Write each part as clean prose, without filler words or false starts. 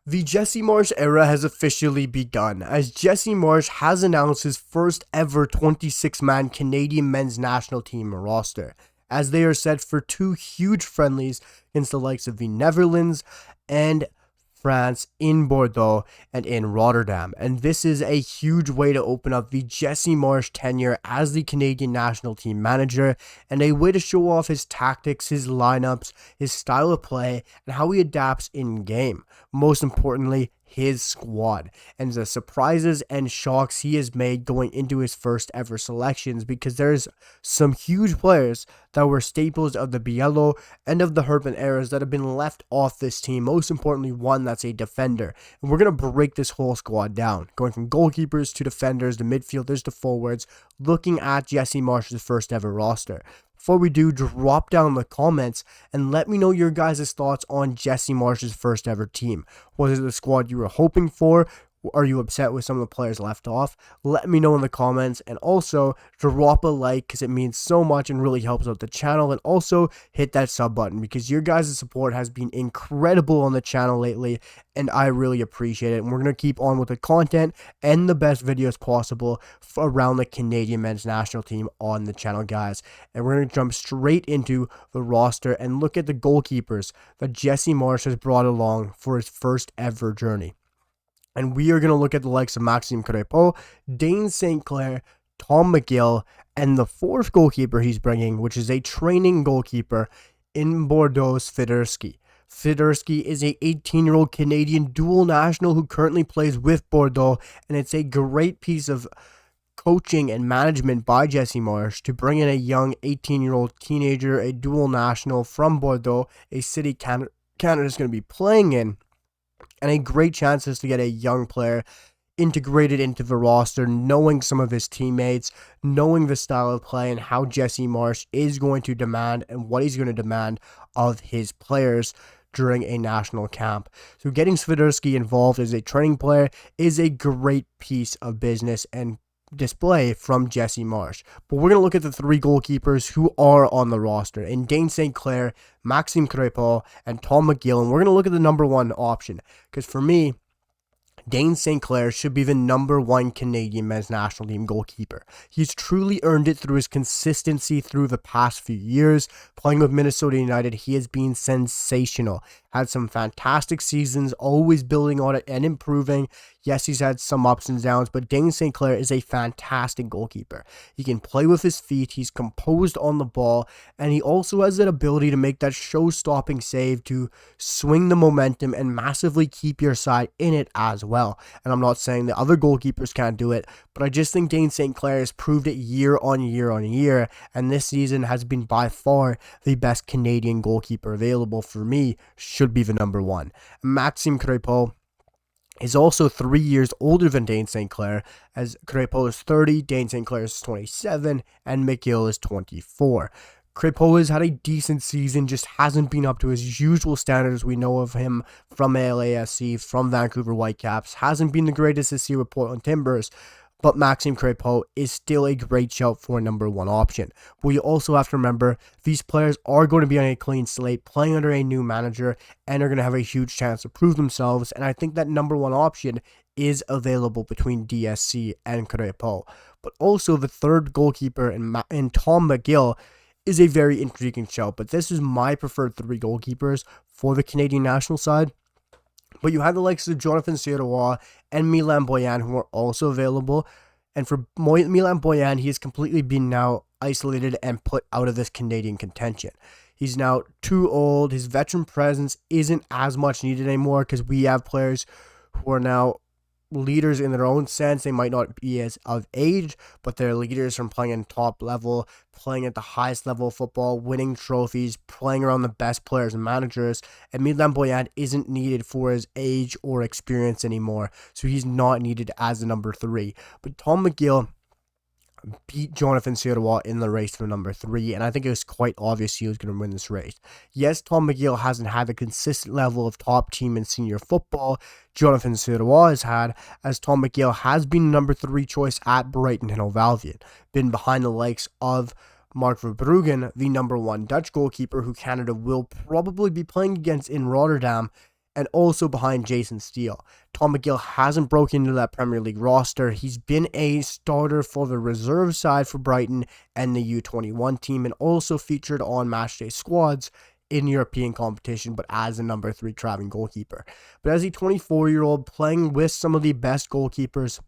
The Jesse Marsch era has officially begun, as Jesse Marsch has announced his first ever 26-man Canadian men's national team roster, as they are set for two huge friendlies against the likes of the Netherlands and France in Bordeaux and in Rotterdam. And this is a huge way to open up the Jesse Marsch tenure as the Canadian national team manager, and a way to show off his tactics, his lineups, his style of play, and how he adapts in game. Most importantly, his squad and the surprises and shocks he has made going into his first ever selections, because there's some huge players that were staples of the Biello and of the Herpen eras that have been left off this team. Most importantly, one that's a defender. And we're going to break this whole squad down, going from goalkeepers to defenders to midfielders to forwards, looking at Jesse Marsch's first ever roster. Before we do, drop down in the comments and let me know your guys' thoughts on Jesse Marsch's first ever team. Was it the squad you were hoping for? Are you upset with some of the players left off? Let me know in the comments, and also drop a like because it means so much and really helps out the channel, and also hit that sub button because your guys' support has been incredible on the channel lately and I really appreciate it. And we're going to keep on with the content and the best videos possible around the Canadian men's national team on the channel, guys. And we're going to jump straight into the roster and look at the goalkeepers that Jesse Marsch has brought along for his first ever journey. And we are going to look at the likes of Maxime Crépeau, Dane St. Clair, Tom McGill, and the fourth goalkeeper he's bringing, which is a training goalkeeper in Bordeaux's Fiderski. Fiderski is a 18-year-old Canadian dual national who currently plays with Bordeaux, and it's a great piece of coaching and management by Jesse Marsch to bring in a young 18-year-old teenager, a dual national from Bordeaux, a city Canada is going to be playing in. And a great chance is to get a young player integrated into the roster, knowing some of his teammates, knowing the style of play and how Jesse Marsch is going to demand and what he's going to demand of his players during a national camp. So getting Swiderski involved as a training player is a great piece of business and display from Jesse Marsch. But we're going to look at the three goalkeepers who are on the roster, in Dane St. Clair, Maxime Crépeau, and Tom McGill. And we're going to look at the number one option, because for me, Dane St. Clair should be the number one Canadian men's national team goalkeeper. He's truly earned it through his consistency through the past few years. Playing with Minnesota United, he has been sensational. Had some fantastic seasons, always building on it and improving. Yes, he's had some ups and downs, but Dane St. Clair is a fantastic goalkeeper. He can play with his feet, he's composed on the ball, and he also has that ability to make that show-stopping save to swing the momentum and massively keep your side in it as well. And I'm not saying that other goalkeepers can't do it, but I just think Dane St. Clair has proved it year on year on year, and this season has been by far the best Canadian goalkeeper available. For me, should be the number one. Maxime Crépeau is also 3 years older than Dane St. Clair, as Crépeau is 30, Dane St. Clair is 27, and McGill is 24. Crépeau has had a decent season, just hasn't been up to his usual standards. We know of him from LAFC, from Vancouver Whitecaps, hasn't been the greatest this year with Portland Timbers, but Maxime Crépeau is still a great shout for a number one option. But you also have to remember, these players are going to be on a clean slate, playing under a new manager, and are going to have a huge chance to prove themselves. And I think that number one option is available between DSC and Crépeau. But also the third goalkeeper in Tom McGill is a very intriguing shout. But this is my preferred three goalkeepers for the Canadian national side. But you have the likes of Jonathan Sirois and Milan Boyan, who are also available. And for Milan Boyan, he has completely been now isolated and put out of this Canadian contention. He's now too old. His veteran presence isn't as much needed anymore, because we have players who are now leaders in their own sense. They might not be as of age, but they're leaders from playing in top level, playing at the highest level of football, winning trophies, playing around the best players and managers. And Milan Boyan isn't needed for his age or experience anymore, so he's not needed as the number three. But Tom McGill beat Jonathan Sirois in the race for number three, and I think it was quite obvious he was going to win this race. Yes, Tom McGill hasn't had the consistent level of top team in senior football Jonathan Sirois has had, as Tom McGill has been number three choice at Brighton and Hove Albion, been behind the likes of Mark Verbruggen, the number one Dutch goalkeeper who Canada will probably be playing against in Rotterdam, and also behind Jason Steele. Tom McGill hasn't broken into that Premier League roster. He's been a starter for the reserve side for Brighton and the U21 team, and also featured on matchday squads in European competition, but as a number 3 traveling goalkeeper. But as a 24-year-old playing with some of the best goalkeepers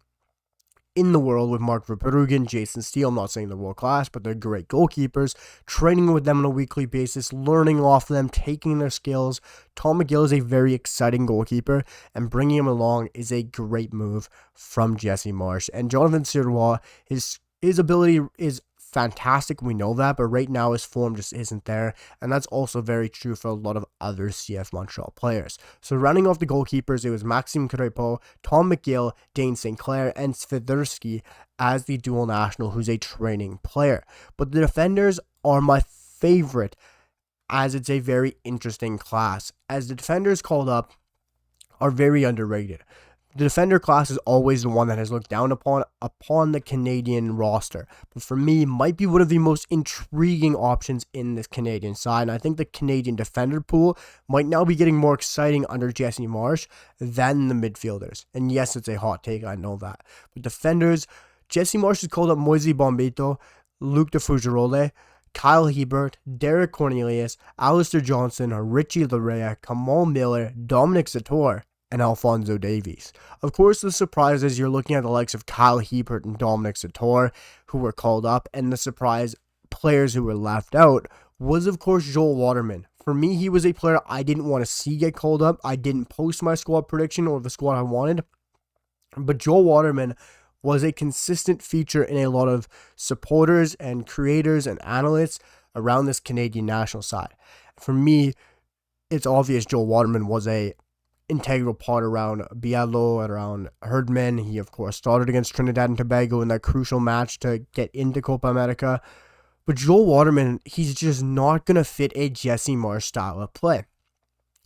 in the world, with Mark Verbruggen, Jason Steele, I'm not saying they're world class, but they're great goalkeepers, training with them on a weekly basis, learning off them, taking their skills. Tom McGill is a very exciting goalkeeper, and bringing him along is a great move from Jesse Marsch. And Jonathan Sirois, his ability is fantastic, we know that, but right now his form just isn't there, and that's also very true for a lot of other CF Montreal players. So rounding off the goalkeepers, it was Maxime Crepeau, Tom McGill, Dane St. Clair, and Swiderski as the dual national who's a training player. But the defenders are my favorite, as it's a very interesting class, as the defenders called up are very underrated. The defender class is always the one that has looked down upon the Canadian roster, but for me, might be one of the most intriguing options in this Canadian side, and I think the Canadian defender pool might now be getting more exciting under Jesse Marsch than the midfielders. And yes, it's a hot take, I know that. But defenders, Jesse Marsch has called up Moise Bombito, Luc de Fougerolles, Kyle Hebert, Derek Cornelius, Alistair Johnson, Richie Larea, Kamal Miller, Dominic Zator, and Alphonso Davies. Of course, the surprise is you're looking at the likes of Kyle Hebert and Dominic Zator, who were called up, and the surprise players who were left out was, of course, Joel Waterman. For me, he was a player I didn't want to see get called up. I didn't post my squad prediction or the squad I wanted, but Joel Waterman was a consistent feature in a lot of supporters and creators and analysts around this Canadian national side. For me, it's obvious Joel Waterman was a integral part around Biello, around Herdman. He, of course, started against Trinidad and Tobago in that crucial match to get into Copa America. But Joel Waterman, he's just not going to fit a Jesse Marsch style of play.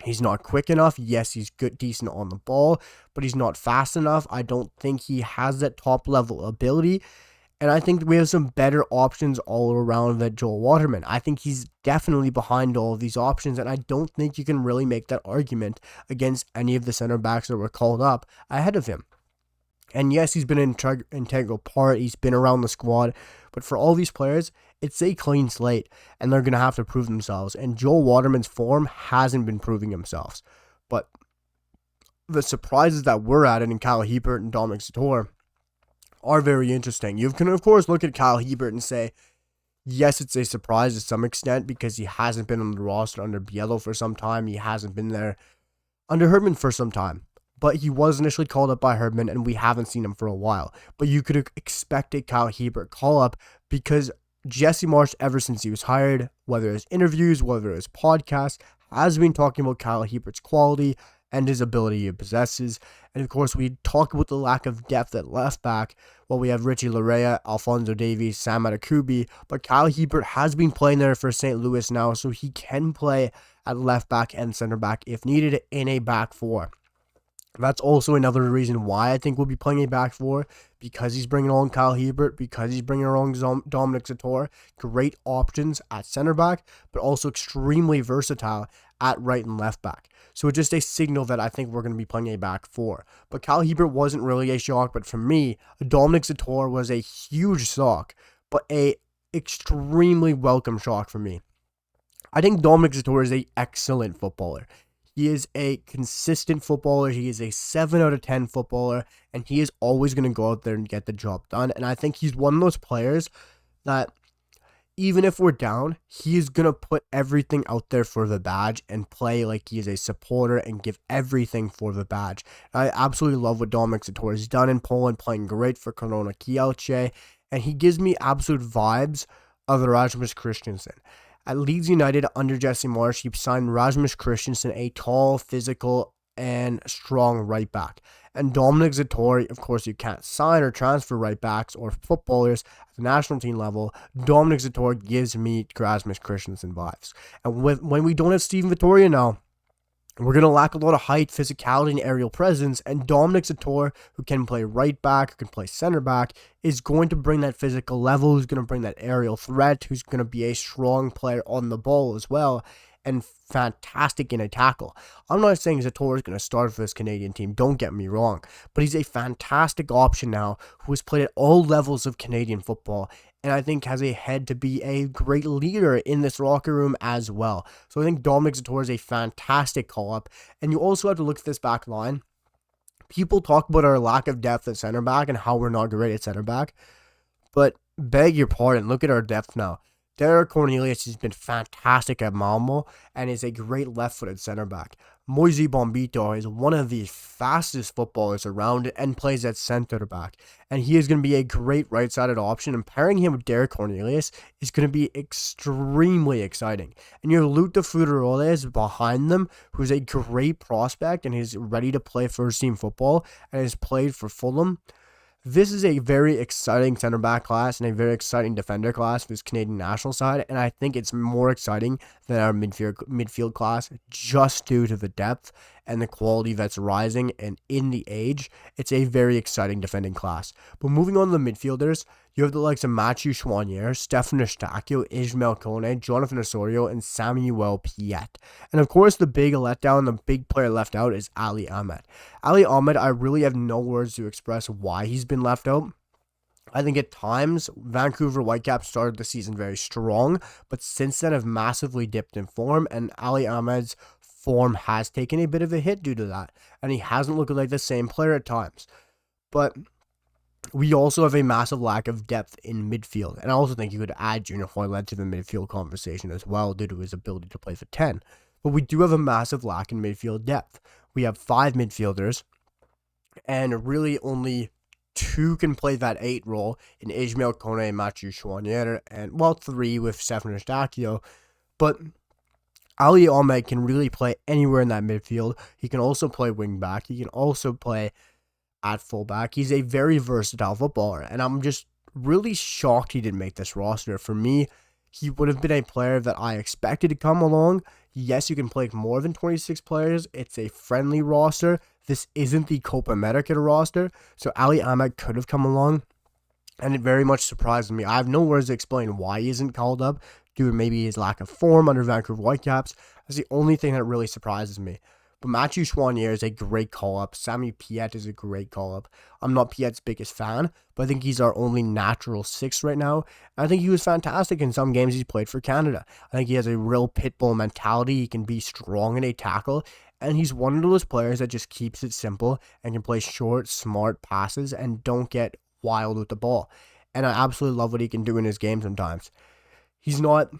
He's not quick enough. Yes, he's good, decent on the ball, but he's not fast enough. I don't think he has that top level ability. And I think we have some better options all around than Joel Waterman. I think he's definitely behind all of these options, and I don't think you can really make that argument against any of the center backs that were called up ahead of him. And yes, he's been an integral part. He's been around the squad. But for all these players, it's a clean slate, and they're going to have to prove themselves. And Joel Waterman's form hasn't been proving himself. But the surprises that we're at in Kyle Hebert and Dominic Zator are very interesting. You can, of course, look at Kyle Hebert and say, yes, it's a surprise to some extent because he hasn't been on the roster under Biello for some time. He hasn't been there under Herdman for some time. But he was initially called up by Herdman, and we haven't seen him for a while. But you could expect a Kyle Hebert call up because Jesse Marsch, ever since he was hired, whether it's interviews, whether it's podcasts, has been talking about Kyle Hebert's quality and his ability he possesses. And of course, we talk about the lack of depth at left back. Well, we have Richie Larea, Alphonso Davies, Sam Adekubi, but Kyle Hebert has been playing there for St. Louis now, so he can play at left back and center back if needed in a back four. That's also another reason why I think we'll be playing a back four, because he's bringing on Kyle Hebert, because he's bringing on Dominic Zator. Great options at center back, but also extremely versatile at right and left back. So it's just a signal that I think we're going to be playing a back four. But Kyle Hebert wasn't really a shock, but for me, Dominic Zator was a huge shock, but a extremely welcome shock for me. I think Dominic Zator is an excellent footballer. He is a consistent footballer. He is a 7 out of 10 footballer, and he is always going to go out there and get the job done. And I think he's one of those players that, even if we're down, he is going to put everything out there for the badge and play like he is a supporter and give everything for the badge. I absolutely love what Dominic Zator has done in Poland, playing great for Korona Kielce, and he gives me absolute vibes of the Rasmus Christensen. At Leeds United under Jesse Marsch, he signed Rasmus Christensen, a tall, physical, and strong right back. And Dominic Zator, of course, you can't sign or transfer right backs or footballers at the national team level. Dominic Zator gives me Rasmus Christensen vibes. And when we don't have Steven Vittoria now, we're going to lack a lot of height, physicality, and aerial presence, and Dominic Zator, who can play right back, who can play center back, is going to bring that physical level, who's going to bring that aerial threat, who's going to be a strong player on the ball as well. and fantastic in a tackle. I'm not saying Zator is going to start for this Canadian team, don't get me wrong, but he's a fantastic option now who has played at all levels of Canadian football, and I think has a head to be a great leader in this locker room as well. So I think Dominic Zator is a fantastic call-up, and you also have to look at this back line. People talk about our lack of depth at center back and how we're not great at center back, but beg your pardon, look at our depth now. Derek Cornelius has been fantastic at Malmo and is a great left-footed center back. Moise Bombito is one of the fastest footballers around and plays at center back. And he is going to be a great right-sided option, and pairing him with Derek Cornelius is going to be extremely exciting. And your Luta Fuderole is behind them, who's a great prospect and is ready to play first-team football and has played for Fulham. This is a very exciting center back class and a very exciting defender class for this Canadian national side, and I think it's more exciting than our midfield class just due to the depth and the quality that's rising, and in the age, it's a very exciting defending class. But moving on to the midfielders, you have the likes of Mathieu Chouanier, Stefan Eustáquio, Ismael Kone, Jonathan Osorio, and Samuel Piet. And of course, the big letdown, the big player left out is Ali Ahmed. Ali Ahmed, I really have no words to express why he's been left out. I think at times, Vancouver Whitecaps started the season very strong, but since then have massively dipped in form, and Ali Ahmed's form has taken a bit of a hit due to that, and he hasn't looked like the same player at times. But we also have a massive lack of depth in midfield, and I also think you could add Junior Hoylett to the midfield conversation as well due to his ability to play for 10. But we do have a massive lack in midfield depth. We have 5 midfielders, and really only 2 can play that 8 role in Ismael Kone and Mathieu Chouanier, and 3 with Stefan Eustáquio. But Ali Ahmed can really play anywhere in that midfield. He can also play wing back. He can also play at fullback. He's a very versatile footballer, and I'm just really shocked he didn't make this roster. For me, he would have been a player that I expected to come along. Yes, you can play more than 26 players. It's a friendly roster. This isn't the Copa America roster, so Ali Ahmed could have come along, and it very much surprised me. I have no words to explain why he isn't called up, due to maybe his lack of form under Vancouver Whitecaps. That's the only thing that really surprises me. But Mathieu Chouanier is a great call-up. Sami Piet is a great call-up. I'm not Piet's biggest fan, but I think he's our only natural 6 right now. I think he was fantastic in some games he's played for Canada. I think he has a real pitbull mentality. He can be strong in a tackle, and he's one of those players that just keeps it simple and can play short, smart passes and don't get wild with the ball. And I absolutely love what he can do in his game sometimes. He's not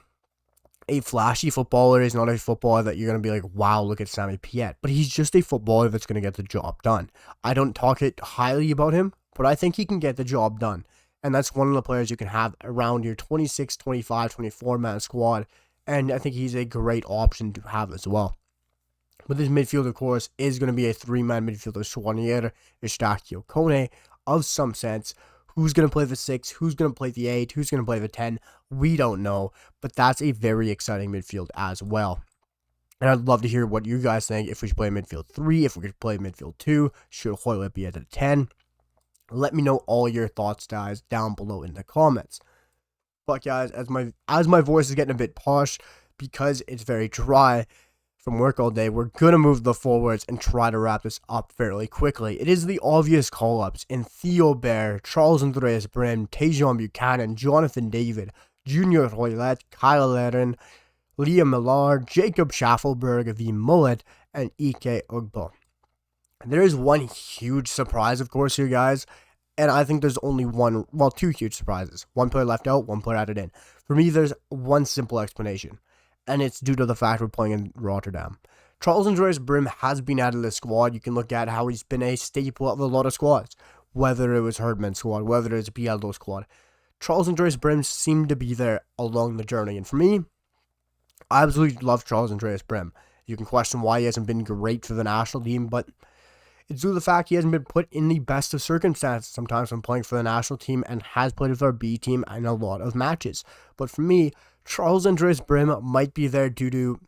a flashy footballer. He's not a footballer that you're going to be like, wow, look at Sami Piet. But he's just a footballer that's going to get the job done. I don't talk it highly about him, but I think he can get the job done. And that's one of the players you can have around your 26, 25, 24-man squad. And I think he's a great option to have as well. But this midfield, of course, is going to be a 3-man midfield of Chouanier, Eustáquio, Kone, of some sense. Who's going to play the 6? Who's going to play the 8? Who's going to play the 10? We don't know, but that's a very exciting midfield as well. And I'd love to hear what you guys think. If we should play midfield 3, if we could play midfield 2, should Hoylett be at a 10? Let me know all your thoughts, guys, down below in the comments. But guys, as my voice is getting a bit posh because it's very dry from work all day, we're going to move the forwards and try to wrap this up fairly quickly. It is the obvious call-ups in Theo Bair, Charles Andreas Brem, Tajon Buchanan, Jonathan David, Junior Hoylett, Kyle Laren, Liam Millar, Jacob Schaffelberg, V. Mullet, and Ike Ugbo. There is one huge surprise, of course, here, guys, and I think there's only 2 huge surprises. 1 player left out, 1 player added in. For me, there's one simple explanation, and it's due to the fact we're playing in Rotterdam. Charles Andreas Brem has been added to the squad. You can look at how he's been a staple of a lot of squads, whether it was Herdman's squad, whether it's Bieldo's squad. Charles Andreas Brem seemed to be there along the journey, and for me, I absolutely love Charles Andreas Brem. You can question why he hasn't been great for the national team, but it's due to the fact he hasn't been put in the best of circumstances sometimes when playing for the national team, and has played with our B team in a lot of matches. But for me, Charles Andreas Brem might be there due to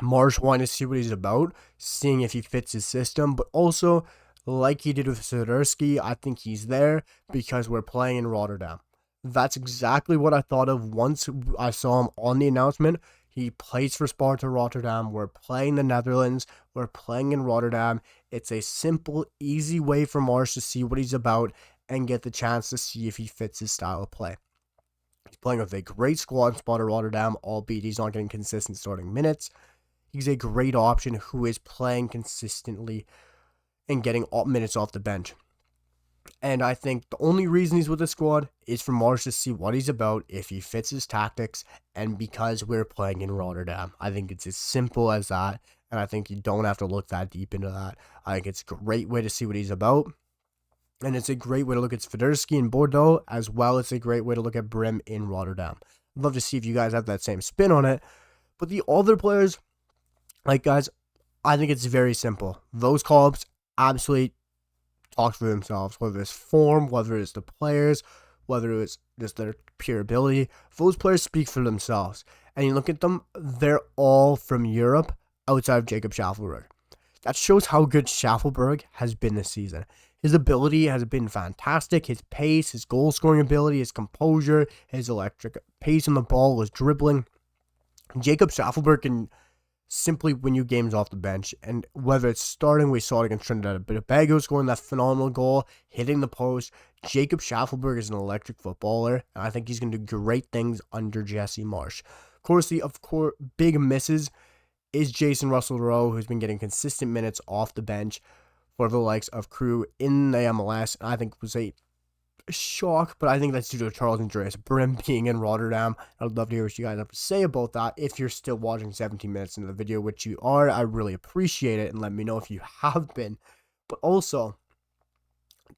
Marsh wanting to see what he's about, seeing if he fits his system, but also, like he did with Swiderski, I think he's there because we're playing in Rotterdam. That's exactly what I thought of once I saw him on the announcement. He plays for Sparta Rotterdam. We're playing the Netherlands. We're playing in Rotterdam. It's a simple, easy way for Marsh to see what he's about and get the chance to see if he fits his style of play. He's playing with a great squad in Sparta Rotterdam, albeit he's not getting consistent starting minutes. He's a great option who is playing consistently and getting minutes off the bench. And I think the only reason he's with the squad is for Marsh to see what he's about, if he fits his tactics, and because we're playing in Rotterdam. I think it's as simple as that, and I think you don't have to look that deep into that. I think it's a great way to see what he's about, and it's a great way to look at Swiderski in Bordeaux, as well as a great way to look at Brim in Rotterdam. I'd love to see if you guys have that same spin on it. But the other players, guys, I think it's very simple. Those call-ups absolutely talk for themselves, whether it's form, whether it's the players, whether it's just their pure ability. Those players speak for themselves. And you look at them, they're all from Europe outside of Jacob Schaffelberg. That shows how good Schaffelberg has been this season. His ability has been fantastic. His pace, his goal-scoring ability, his composure, his electric pace on the ball, his dribbling. Jacob Schaffelberg can simply win you games off the bench, and whether it's starting, we saw it against Trinidad and Tobago, scoring that phenomenal goal, hitting the post. Jacob Schaffelberg is an electric footballer, and I think he's going to do great things under Jesse Marsch. Of course, big misses is Jason Russell-Rowe, who's been getting consistent minutes off the bench for the likes of Crew in the MLS, and I think was a shock, but I think that's due to Charles Andreas Brim being in Rotterdam. I'd love to hear what you guys have to say about that. If you're still watching 17 minutes into the video, which you are, I really appreciate it, and let me know if you have been. But also,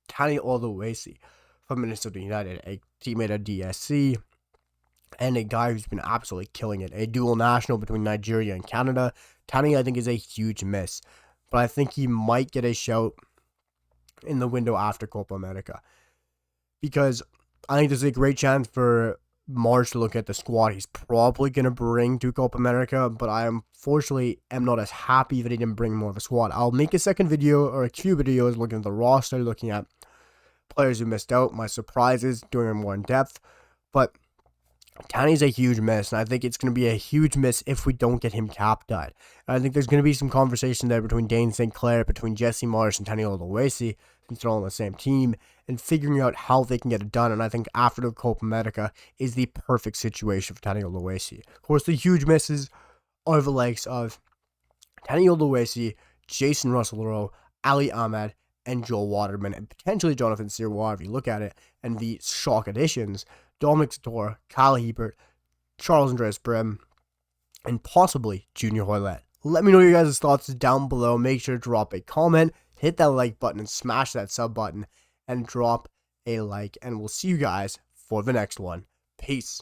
Tani Oluwasi from Minnesota United, a teammate at DSC, and a guy who's been absolutely killing it. A dual national between Nigeria and Canada. Tani, I think, is a huge miss, but I think he might get a shout in the window after Copa America, because I think there's a great chance for Marsh to look at the squad he's probably going to bring to Copa America, but I unfortunately am not as happy that he didn't bring more of a squad. I'll make a second video, or a few videos, looking at the roster, looking at players who missed out, my surprises, doing it more in depth, but Tani's a huge miss, and I think it's going to be a huge miss if we don't get him capped out. And I think there's going to be some conversation there between Dane St. Clair, between Jesse Marsch and Tani Oluwasi, since they're all on the same team, and figuring out how they can get it done. And I think after the Copa America is the perfect situation for Tani Oluwasi. Of course, the huge misses are the likes of Tani Oluwasi, Jason Russell-Rowe, Ali Ahmed, and Joel Waterman, and potentially Jonathan Sirois if you look at it. And the shock additions, Dominic Sator, Kyle Hebert, Charles Andreas Brim, and possibly Junior Hoylett. Let me know your guys' thoughts down below. Make sure to drop a comment, hit that like button, and smash that sub button, and drop a like. And we'll see you guys for the next one. Peace.